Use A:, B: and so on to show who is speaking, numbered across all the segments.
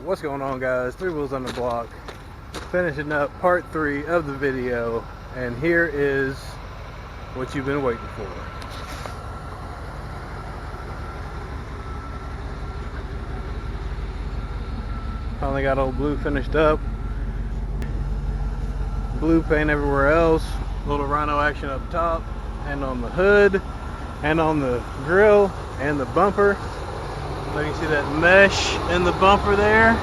A: What's going on, guys? Three Wheels on the Block, finishing up part 3 of the video, and here is what you've been waiting for. Finally got old blue finished up. Blue paint everywhere else. Little Rhino action up top and on the hood and on the grill and the bumper. So you can see that mesh in the bumper there.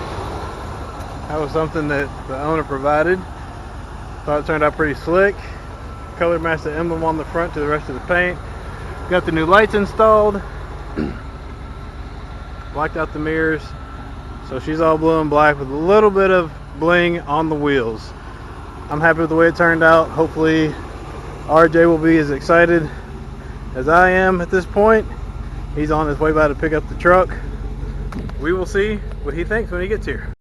A: That was something that the owner provided. Thought it turned out pretty slick. Color matched the emblem on the front to the rest of the paint. Got the new lights installed. Blacked out the mirrors. So she's all blue and black with a little bit of bling on the wheels. I'm happy with the way it turned out. Hopefully RJ will be as excited as I am at this point. He's on his way by to pick up the truck. We will see what he thinks when he gets here.